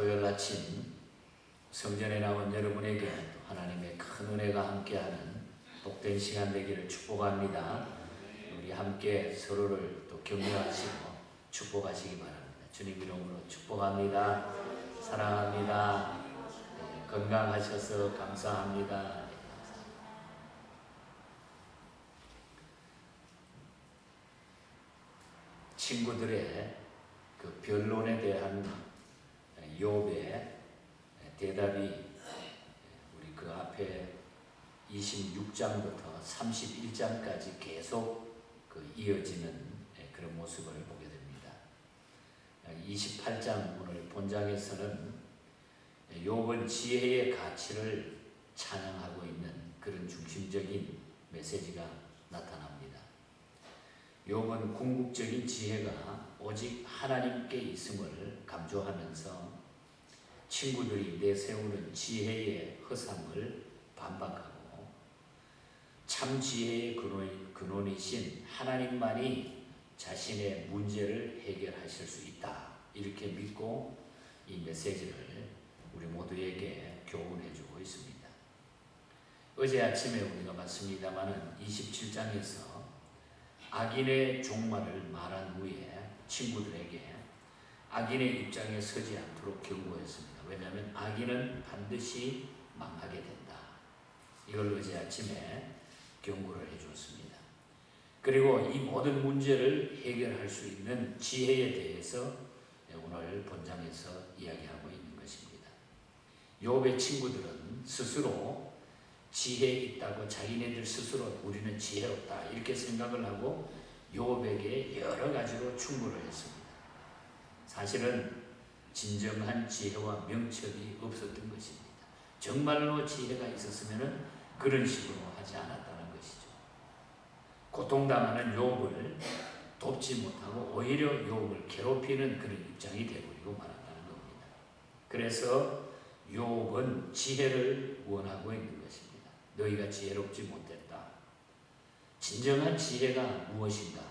토요일 아침 성전에 나온 여러분에게 또 하나님의 큰 은혜가 함께하는 복된 시간 되기를 축복합니다. 우리 함께 서로를 또 격려하시고 축복하시기 바랍니다. 주님 이름으로 축복합니다. 사랑합니다. 건강하셔서 감사합니다. 친구들의 그 변론에 대한 욥의 대답이 우리 그 앞에 26장부터 31장까지 계속 그 이어지는 그런 모습을 보게 됩니다. 28장 오늘 본장에서는 욥은 지혜의 가치를 찬양하고 있는 그런 중심적인 메시지가 나타납니다. 욥은 궁극적인 지혜가 오직 하나님께 있음을 강조하면서 친구들이 내세우는 지혜의 허상을 반박하고 참 지혜의 근원이신 하나님만이 자신의 문제를 해결하실 수 있다. 이렇게 믿고 이 메시지를 우리 모두에게 교훈해 주고 있습니다. 어제 아침에 우리가 봤습니다마는 27장에서 악인의 종말을 말한 후에 친구들에게 악인의 입장에 서지 않도록 경고했습니다. 왜냐하면 악인은 반드시 망하게 된다. 이걸 어제 아침에 경고를 해주었습니다. 그리고 이 모든 문제를 해결할 수 있는 지혜에 대해서 오늘 본장에서 이야기하고 있는 것입니다. 욥의 친구들은 스스로 지혜 있다고 자기네들 스스로 우리는 지혜롭다 이렇게 생각을 하고 욥에게 여러 가지로 충고를 했습니다. 사실은 진정한 지혜와 명철이 없었던 것입니다. 정말로 지혜가 있었으면 그런 식으로 하지 않았다는 것이죠. 고통당하는 욥을 돕지 못하고 오히려 욥을 괴롭히는 그런 입장이 되어버리고 말았다는 겁니다. 그래서 욥은 지혜를 원하고 있는 것입니다. 너희가 지혜롭지 못했다. 진정한 지혜가 무엇인가?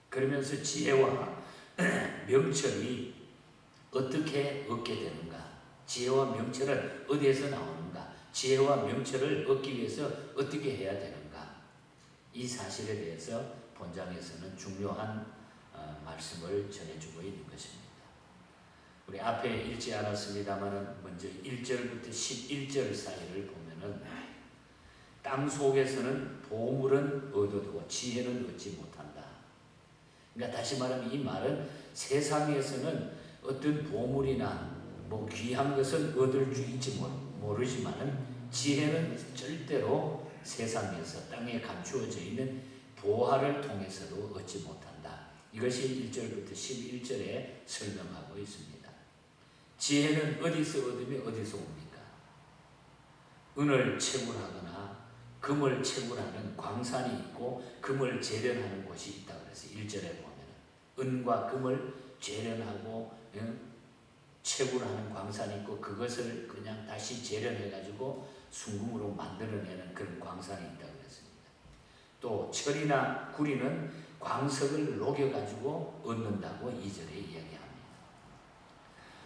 그러면서 지혜와 명철이 어떻게 얻게 되는가? 지혜와 명철은 어디에서 나오는가? 지혜와 명철을 얻기 위해서 어떻게 해야 되는가? 이 사실에 대해서 본장에서는 중요한 말씀을 전해주고 있는 것입니다. 우리 앞에 읽지 않았습니다만 먼저 1절부터 11절 사이를 보면은 땅 속에서는 보물은 얻어두고 지혜는 얻지 못한다. 그러니까 다시 말하면 이 말은 세상에서는 어떤 보물이나 뭐 귀한 것은 얻을 줄지 모르지만 지혜는 절대로 세상에서 땅에 감추어져 있는 보화를 통해서도 얻지 못한다. 이것이 1절부터 11절에 설명하고 있습니다. 지혜는 어디서 얻으며 어디서 옵니까? 은을 채굴하거나 금을 채굴하는 광산이 있고 금을 재련하는 곳이 있다 그래서 1절에 보면 은과 금을 재련하고 채굴하는 광산이 있고 그것을 그냥 다시 재련해 가지고 순금으로 만들어내는 그런 광산이 있다 그랬습니다. 또 철이나 구리는 광석을 녹여 가지고 얻는다고 2절에 이야기합니다.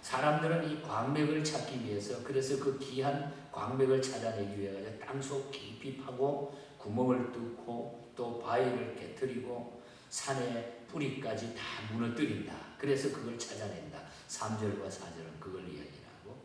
사람들은 이 광맥을 찾기 위해서 그래서 그 귀한 광맥을 찾아내기 위해 땅속 깊이 파고 구멍을 뚫고 또 바위를 깨뜨리고 산의 뿌리까지 다 무너뜨린다. 그래서 그걸 찾아낸다. 3절과 4절은 그걸 이야기하고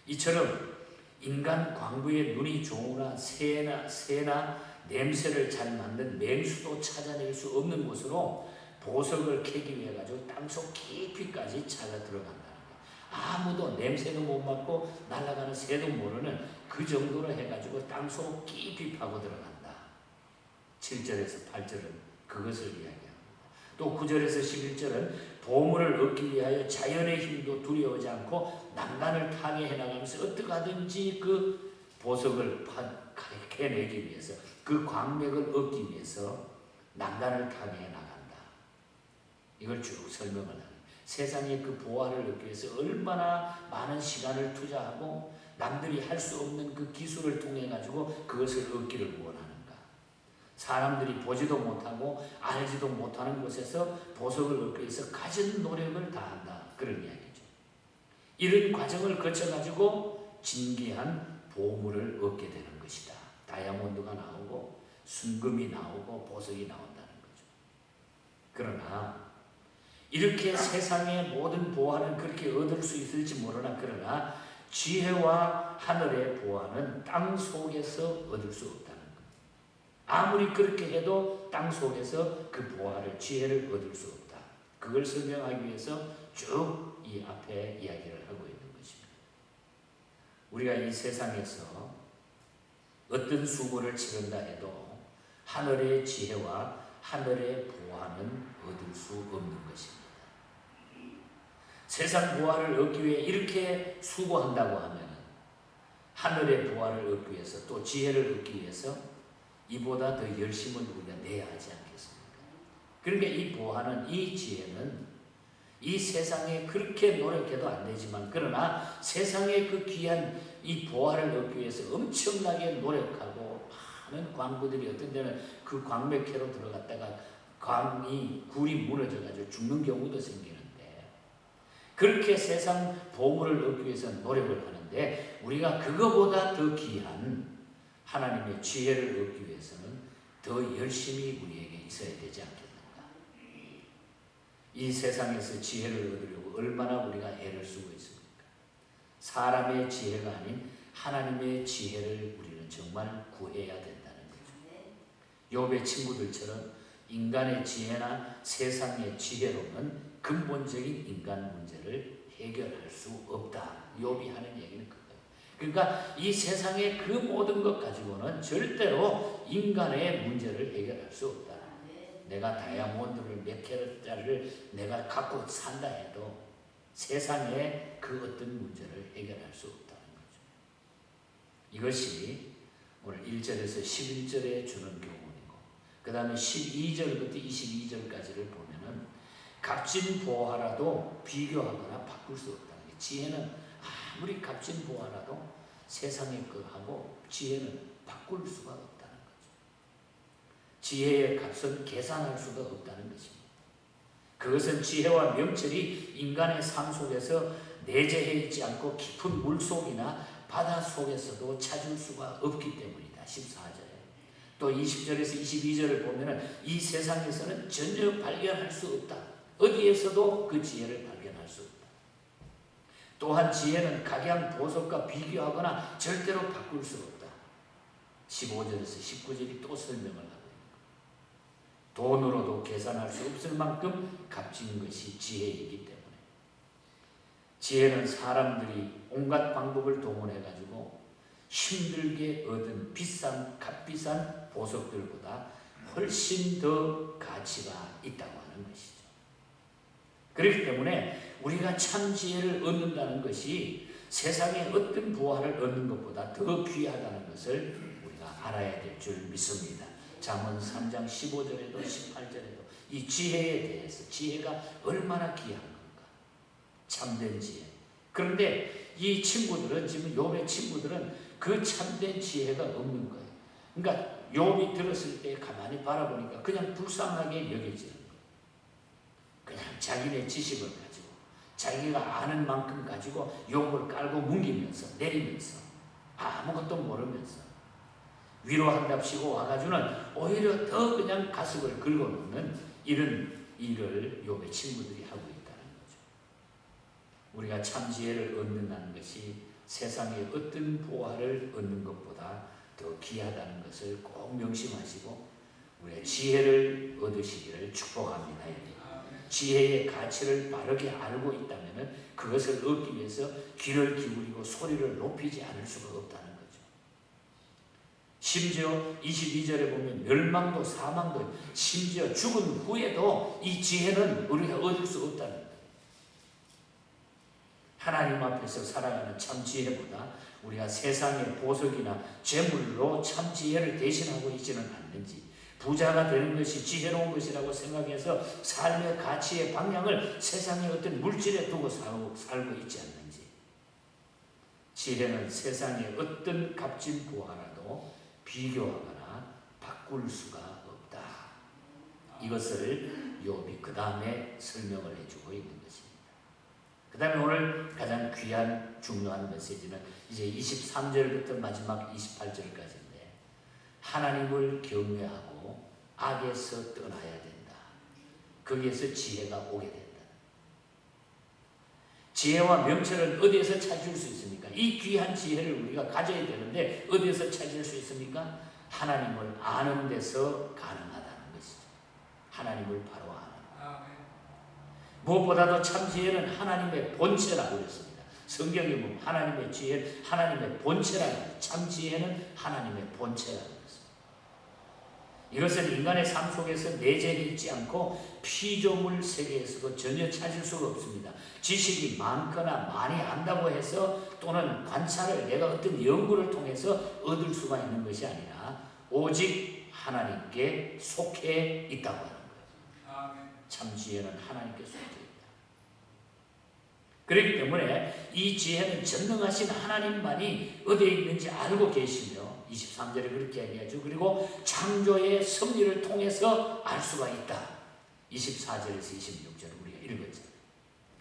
이처럼 인간 광부의 눈이 좋으나 새나 냄새를 잘 맡는 맹수도 찾아낼 수 없는 곳으로 보석을 캐기 위해 가지고 땅속 깊이까지 찾아 들어간다는 거예요. 아무도 냄새도 못 맡고 날아가는 새도 모르는 그 정도로 해가지고 땅속 깊이 파고 들어간다. 7절에서 8절은 그것을 이야기합니다. 또 9절에서 11절은 보물을 얻기 위하여 자연의 힘도 두려워하지 않고 난간을 타게 해나가면서 어떻게 하든지 그 보석을 캐내기 위해서 그 광맥을 얻기 위해서 난간을 타게 해나간다. 이걸 쭉 설명을 합니다. 세상에 그 보화를 얻기 위해서 얼마나 많은 시간을 투자하고 남들이 할 수 없는 그 기술을 통해 가지고 그것을 얻기를 원하는가. 사람들이 보지도 못하고 알지도 못하는 곳에서 보석을 얻기 위해서 가진 노력을 다한다. 그런 이야기죠. 이런 과정을 거쳐가지고 진귀한 보물을 얻게 되는 것이다. 다이아몬드가 나오고 순금이 나오고 보석이 나온다는 거죠. 그러나 이렇게 세상의 모든 보화는 그렇게 얻을 수 있을지 모르나 그러나 지혜와 하늘의 보화는 땅 속에서 얻을 수 없다는 것. 아무리 그렇게 해도 땅 속에서 그 보화를 지혜를 얻을 수 없다. 그걸 설명하기 위해서 쭉 이 앞에 이야기를 하고 있는 것입니다. 우리가 이 세상에서 어떤 수고를 치른다 해도 하늘의 지혜와 하늘의 보화는 얻을 수 없는 것입니다. 세상 보화를 얻기 위해 이렇게 수고한다고 하면 하늘의 보화를 얻기 위해서 또 지혜를 얻기 위해서 이보다 더 열심을 우리가 내야 하지 않겠습니까? 그러니까 이 보화는, 이 지혜는 이 세상에 그렇게 노력해도 안 되지만 그러나 세상의 그 귀한 이 보화를 얻기 위해서 엄청나게 노력하고 많은 광부들이 어떤 데는 그 광맥회로 들어갔다가 굴이 무너져가지고 죽는 경우도 생기는데 그렇게 세상 보물을 얻기 위해서 노력을 하는데 우리가 그거보다 더 귀한 하나님의 지혜를 얻기 위해서는 더 열심히 우리에게 있어야 되지 않겠는가. 이 세상에서 지혜를 얻으려고 얼마나 우리가 애를 쓰고 있습니까? 사람의 지혜가 아닌 하나님의 지혜를 우리는 정말 구해야 된다는 거죠. 욥의 친구들처럼 인간의 지혜나 세상의 지혜로는 근본적인 인간 문제를 해결할 수 없다. 욥이 하는 얘기는 그거예요. 그러니까 이 세상의 그 모든 것 가지고는 절대로 인간의 문제를 해결할 수 없다. 내가 다이아몬드를 몇 캐럿짜리를 내가 갖고 산다 해도 세상에 그 어떤 문제를 해결할 수 없다는 거죠. 이것이 오늘 1절에서 11절에 주는 교훈이고 그 다음에 12절부터 22절까지를 보면은 값진 보화라도 비교하거나 바꿀 수 없다는 게 지혜는 아무리 값진 보화라도 세상의 것하고 지혜는 바꿀 수가 없다는 거죠. 지혜의 값은 계산할 수가 없다는 것입니다. 그것은 지혜와 명철이 인간의 삶 속에서 내재해 있지 않고 깊은 물속이나 바다 속에서도 찾을 수가 없기 때문이다. 14절에. 또 20절에서 22절을 보면 이 세상에서는 전혀 발견할 수 없다. 어디에서도 그 지혜를 발견할 수 없다. 또한 지혜는 각양 보석과 비교하거나 절대로 바꿀 수 없다. 15절에서 19절이 또 설명을 하고 돈으로도 계산할 수 없을 만큼 값진 것이 지혜이기 때문에 지혜는 사람들이 온갖 방법을 동원해가지고 힘들게 얻은 값비싼 보석들보다 훨씬 더 가치가 있다고 하는 것이죠. 그렇기 때문에 우리가 참 지혜를 얻는다는 것이 세상의 어떤 보화를 얻는 것보다 더 귀하다는 것을 우리가 알아야 될 줄 믿습니다. 잠언 3장 15절에도 18절에도 이 지혜에 대해서 지혜가 얼마나 귀한 건가. 참된 지혜. 그런데 이 친구들은 지금 욥의 친구들은 그 참된 지혜가 없는 거예요. 그러니까 욥이 들었을 때 가만히 바라보니까 그냥 불쌍하게 여겨지는 거예요. 그냥 자기네 지식을 가지고 자기가 아는 만큼 가지고 욥을 깔고 뭉기면서 내리면서 아무것도 모르면서 위로한답시고 와가지고는 오히려 더 그냥 가슴을 긁어놓는 이런 일을 욥의 친구들이 하고 있다는 거죠. 우리가 참 지혜를 얻는다는 것이 세상의 어떤 보화를 얻는 것보다 더 귀하다는 것을 꼭 명심하시고 우리가 지혜를 얻으시기를 축복합니다. 지혜의 가치를 바르게 알고 있다면 그것을 얻기 위해서 귀를 기울이고 소리를 높이지 않을 수가 없다는 거죠. 심지어 22절에 보면 멸망도 사망도 심지어 죽은 후에도 이 지혜는 우리가 얻을 수 없다는 거예요. 하나님 앞에서 살아가는 참 지혜보다 우리가 세상의 보석이나 재물로 참 지혜를 대신하고 있지는 않는지, 부자가 되는 것이 지혜로운 것이라고 생각해서 삶의 가치의 방향을 세상의 어떤 물질에 두고 살고 있지 않는지, 지혜는 세상의 어떤 값진 보화라도 비교하거나 바꿀 수가 없다. 이것을 욥이 그 다음에 설명을 해주고 있는 것입니다. 그 다음에 오늘 가장 귀한 중요한 메시지는 이제 23절부터 마지막 28절까지인데, 하나님을 경외하고 악에서 떠나야 된다. 거기에서 지혜가 오게 된다. 지혜와 명철은 어디에서 찾을 수 있습니까? 이 귀한 지혜를 우리가 가져야 되는데 어디에서 찾을 수 있습니까? 하나님을 아는 데서 가능하다는 것이죠. 하나님을 바로 아는. 무엇보다도 참 지혜는 하나님의 본체라고 그랬습니다. 성경에 보면 하나님의 지혜, 하나님의 본체라고, 참 지혜는 하나님의 본체라고 그랬습니다. 이것은 인간의 삶 속에서 내재해 있지 않고 피조물 세계에서도 전혀 찾을 수가 없습니다. 지식이 많거나 많이 안다고 해서 또는 관찰을 내가 어떤 연구를 통해서 얻을 수가 있는 것이 아니라 오직 하나님께 속해 있다고 하는 거예요. 참 지혜는 하나님께 속해 있다. 그렇기 때문에 이 지혜는 전능하신 하나님만이 어디에 있는지 알고 계시며 23절에 그렇게 얘기하죠. 그리고 창조의 섭리를 통해서 알 수가 있다. 24절에서 26절을 우리가 읽었잖아요.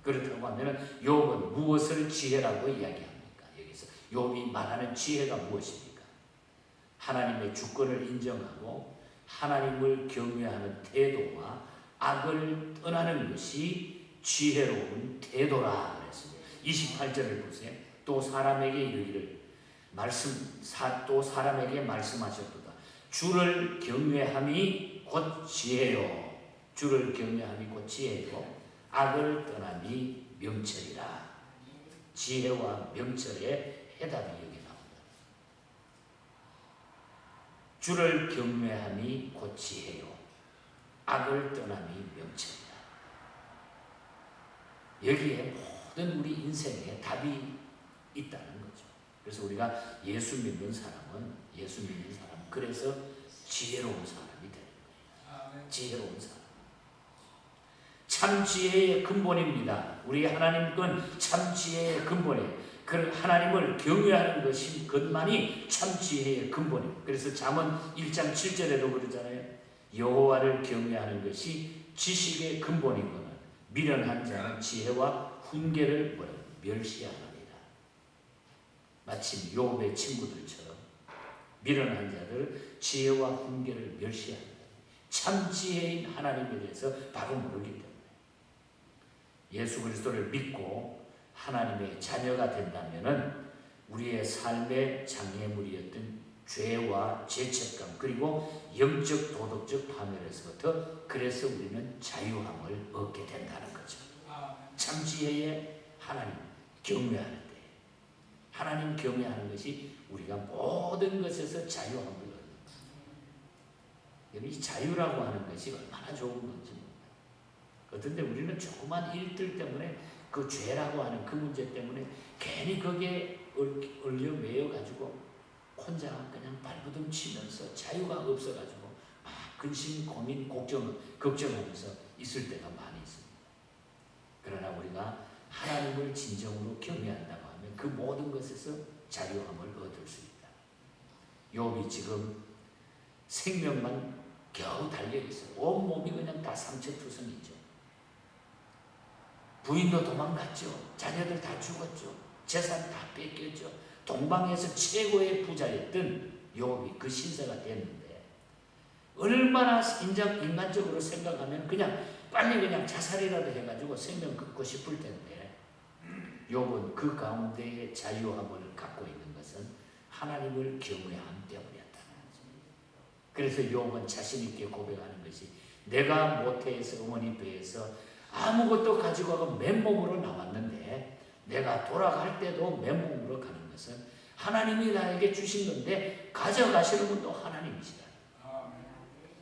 그렇다고 하면 욥은 무엇을 지혜라고 이야기합니까? 여기서 욥이 말하는 지혜가 무엇입니까? 하나님의 주권을 인정하고 하나님을 경외하는 태도와 악을 떠나는 것이 지혜로운 태도라 그랬습니다. 28절을 보세요. 또 사람에게 이르기를 또 사람에게 말씀하셨도다. 주를 경외함이 곧 지혜요. 주를 경외함이 곧 지혜요. 악을 떠남이 명철이라. 지혜와 명철의 해답이 여기 나옵니다. 주를 경외함이 곧 지혜요. 악을 떠남이 명철이라. 여기에 모든 우리 인생에 답이 있다는 거죠. 그래서 우리가 예수 믿는 사람은 그래서 지혜로운 사람이 되는 거예요. 지혜로운 사람. 참 지혜의 근본입니다. 우리 하나님은 참 지혜의 근본이에요. 그 하나님을 경외하는 것만이 참 지혜의 근본이에요. 그래서 잠언 1장 7절에도 그러잖아요. 여호와를 경외하는 것이 지식의 근본이거늘 미련한 자는 지혜와 훈계를 멸시하느니라. 마침 욥의 친구들처럼 미련한 자들 지혜와 훈계를 멸시하느니라. 참 지혜인 하나님에 대해서 바로 모르기 때문에 예수 그리스도를 믿고 하나님의 자녀가 된다면은 우리의 삶의 장애물이었던 죄와 죄책감 그리고 영적 도덕적 파멸에서부터 그래서 우리는 자유함을 얻게 된다는 거죠. 참 지혜의 하나님 경외하는 데 하나님 경외하는 것이 우리가 모든 것에서 자유함을 얻는 거예요. 이 자유라고 하는 것이 얼마나 좋은 건지 그런데 우리는 조그만 일들 때문에 그 죄라고 하는 그 문제 때문에 괜히 거기에 얼려 매여가지고 혼자 그냥 발버둥 치면서 자유가 없어가지고 막 근심, 고민, 걱정하면서 있을 때가 많이 있습니다. 그러나 우리가 하나님을 진정으로 경외한다고 하면 그 모든 것에서 자유함을 얻을 수 있다. 욥이 지금 생명만 겨우 달려있어요. 온 몸이 그냥 다 상처투성이죠. 부인도 도망갔죠. 자녀들 다 죽었죠. 재산 다 뺏겼죠. 동방에서 최고의 부자였던 욥이 그 신세가 됐는데 얼마나 인간적으로 생각하면 그냥 빨리 그냥 자살이라도 해가지고 생명 끊고 싶을 텐데 욥은 그 가운데에 자유함을 갖고 있는 것은 하나님을 경외함 때문이었다는 거죠. 그래서 욥은 자신 있게 고백하는 것이 내가 모태에서 어머니 배에서 아무것도 가지고 가고 맨몸으로 나왔는데 내가 돌아갈 때도 맨몸으로 가는 것은 하나님이 나에게 주신 건데 가져가시는 분도 하나님이시다.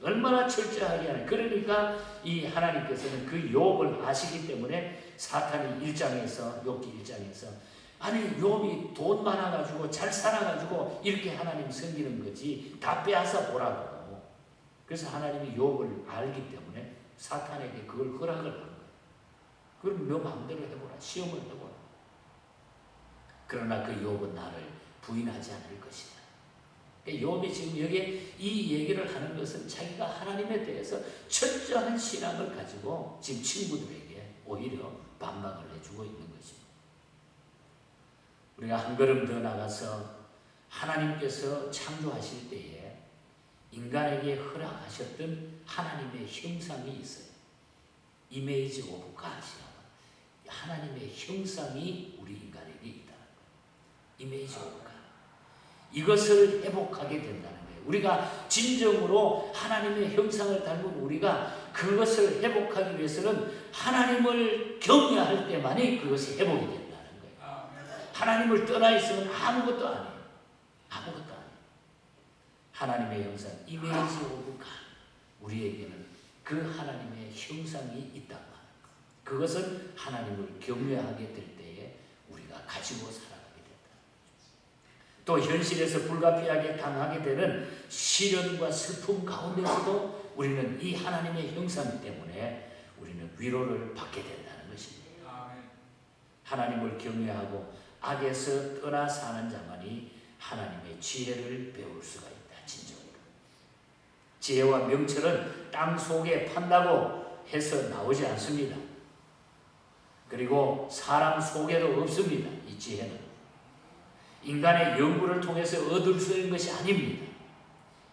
얼마나 철저하게 하는. 그러니까 이 하나님께서는 그 욥을 아시기 때문에 사탄이 욥기 1장에서 아니 욥이 돈 많아가지고 잘 살아가지고 이렇게 하나님 섬기는 거지 다 빼앗아 보라고. 그래서 하나님이 욥을 알기 때문에 사탄에게 그걸 허락을 한 거예요. 그럼 너 마음대로 해보라. 시험을 해보라. 그러나 그 욥은 나를 부인하지 않을 것이다. 욥이 지금 여기에 이 얘기를 하는 것은 자기가 하나님에 대해서 철저한 신앙을 가지고 지금 친구들에게 오히려 반박을 해주고 있는 것입니다. 우리가 한 걸음 더 나가서 하나님께서 창조하실 때에 인간에게 허락하셨던 하나님의 형상이 있어요. 이미지 오브 갓이라고. 하나님의 형상이 우리 인간에게 있다는 거예요. 이미지 오브 갓. 이것을 회복하게 된다는 거예요. 우리가 진정으로 하나님의 형상을 닮은 우리가 그것을 회복하기 위해서는 하나님을 경외할 때만이 그것이 회복이 된다는 거예요. 하나님을 떠나 있으면 아무것도 아니에요. 아무것도 아니에요. 하나님의 형상, 이미지 오브 갓. 우리에게는 그 하나님의 형상이 있다고 하는 것. 그것은 하나님을 경외하게 될 때에 우리가 가지고 살아가게 된다. 또 현실에서 불가피하게 당하게 되는 시련과 슬픔 가운데서도 우리는 이 하나님의 형상 때문에 우리는 위로를 받게 된다는 것입니다. 하나님을 경외하고 악에서 떠나 사는 자만이 하나님의 지혜를 배울 수가 있다. 진정으로. 지혜와 명철은 땅 속에 판다고 해서 나오지 않습니다. 그리고 사람 속에도 없습니다. 이 지혜는. 인간의 연구를 통해서 얻을 수 있는 것이 아닙니다.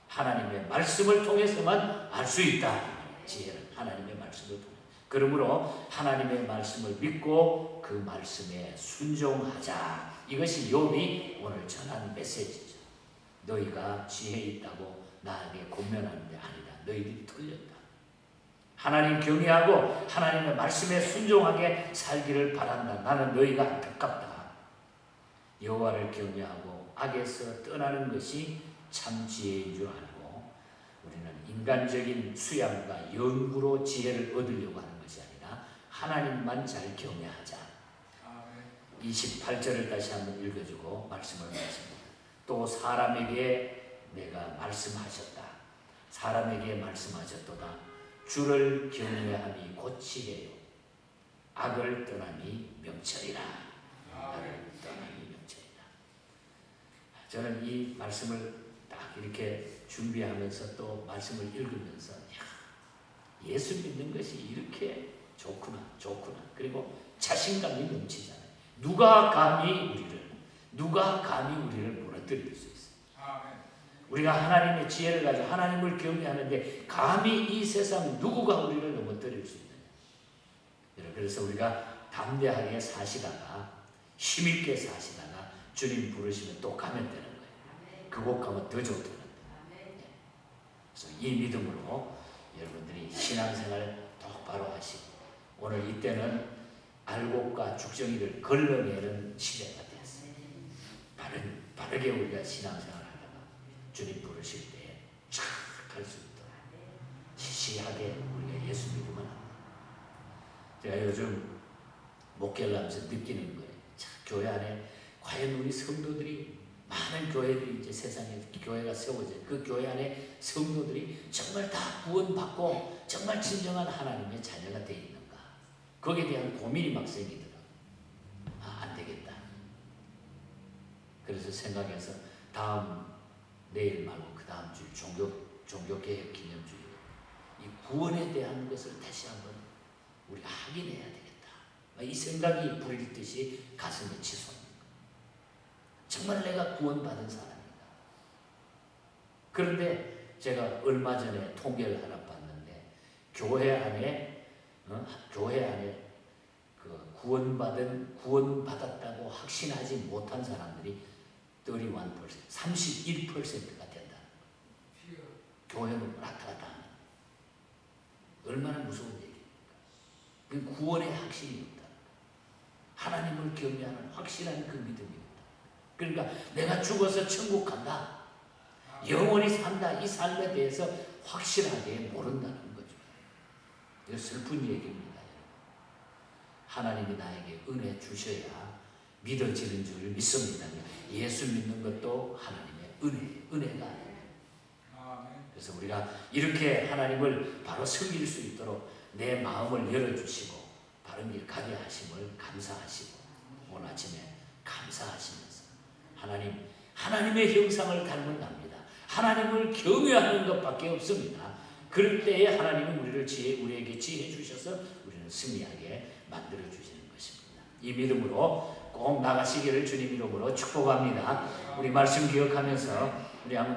하나님의 말씀을 통해서만 알 수 있다. 지혜는 하나님의 말씀을 통해. 그러므로 하나님의 말씀을 믿고 그 말씀에 순종하자. 이것이 욥이 오늘 전한 메시지죠. 너희가 지혜 있다고 나에게 권면하는데 아니다. 너희들이 틀렸다. 하나님 경외하고 하나님의 말씀에 순종하게 살기를 바란다. 나는 너희가 안타깝다. 여호와를 경외하고 악에서 떠나는 것이 참 지혜인 줄 알고 우리는 인간적인 수양과 연구로 지혜를 얻으려고 하는 것이 아니라 하나님만 잘 경외하자. 28절을 다시 한번 읽어주고 말씀을 마칩니다. 또 사람에게 내가 말씀하셨다. 사람에게 말씀하셨도다. 주를 경외함이 곧 지혜요. 악을 떠남이 명철이라. 악을 떠남이 명철이라. 저는 이 말씀을 딱 이렇게 준비하면서 또 말씀을 읽으면서 예수 믿는 것이 이렇게 좋구나. 그리고 자신감이 넘치잖아요. 누가 감히 우리를 무너뜨릴 수 있어요. 우리가 하나님의 지혜를 가지고 하나님을 경외하는데 감히 이 세상 누구가 우리를 넘어뜨릴 수 있느냐. 그래서 우리가 담대하게 사시다가 힘있게 사시다가 주님 부르시면 또 가면 되는 거예요. 그곳 가면 더 좋다는 거예요. 그래서 이 믿음으로 여러분들이 신앙생활 똑바로 하시고 오늘 이때는 알곡과 죽정이를 걸러내는 시대가 되었어요. 바르게 우리가 신앙생활을 하다가 주님 부르실 때에 쫙 갈 수 있도록 시시하게 우리가 예수 믿으면 합니다. 제가 요즘 목회를 하면서 느끼는 거예요. 자, 교회 안에 과연 우리 성도들이 많은 교회들이 이제 세상에 교회가 세워져요. 그 교회 안에 성도들이 정말 다 구원받고 정말 진정한 하나님의 자녀가 되어 있는가. 거기에 대한 고민이 막 생기더라고요. 안 되겠다. 그래서 생각해서 내일 말고 그 다음 주 종교개혁 기념주일 이 구원에 대한 것을 다시 한번 우리가 확인해야 되겠다. 이 생각이 불일 듯이 가슴에 치솟는 거예요. 정말 내가 구원받은 사람인가. 그런데 제가 얼마 전에 통계를 하나 봤는데 교회 안에 그 구원받았다고 확신하지 못한 사람들이 31%가 된다. 교회는 왔다 갔다 하는. 얼마나 무서운 얘기입니까? 그 구원의 확신이 없다. 하나님을 경외하는 확실한 그 믿음이 없다. 그러니까 내가 죽어서 천국 간다. 영원히 산다. 이 삶에 대해서 확실하게 모른다는 거죠. 이거 슬픈 얘기입니다. 하나님이 나에게 은혜 주셔야 믿어지는 줄 믿습니다. 예수 믿는 것도 하나님의 은혜가 아닙니다. 그래서 우리가 이렇게 하나님을 바로 섬길 수 있도록 내 마음을 열어주시고 바른 길 가게 하심을 감사하시고 오늘 아침에 감사하시면서 하나님의 형상을 닮은 납니다. 하나님을 경외하는 것밖에 없습니다. 그럴 때에 하나님은 우리에게 지혜 주셔서 우리는 승리하게 만들어 주시는 것입니다. 이 믿음으로 꼭 나가시기를 주님 이름으로 축복합니다. 우리 말씀 기억하면서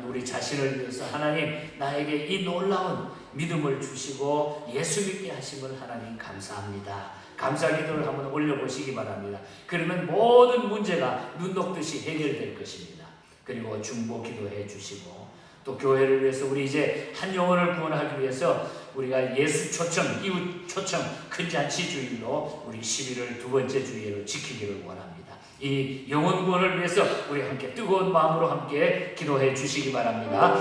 우리 자신을 위해서 하나님 나에게 이 놀라운 믿음을 주시고 예수 믿게 하심을 하나님 감사합니다. 감사 기도를 한번 올려보시기 바랍니다. 그러면 모든 문제가 눈 녹듯이 해결될 것입니다. 그리고 중보 기도해 주시고 또 교회를 위해서 우리 이제 한 영혼을 구원하기 위해서 우리가 예수 초청, 이웃 초청 큰 잔치 주일로 우리 11월 두 번째 주일로 지키기를 원합니다. 이 영혼 구원을 위해서 우리 함께 뜨거운 마음으로 함께 기도해 주시기 바랍니다.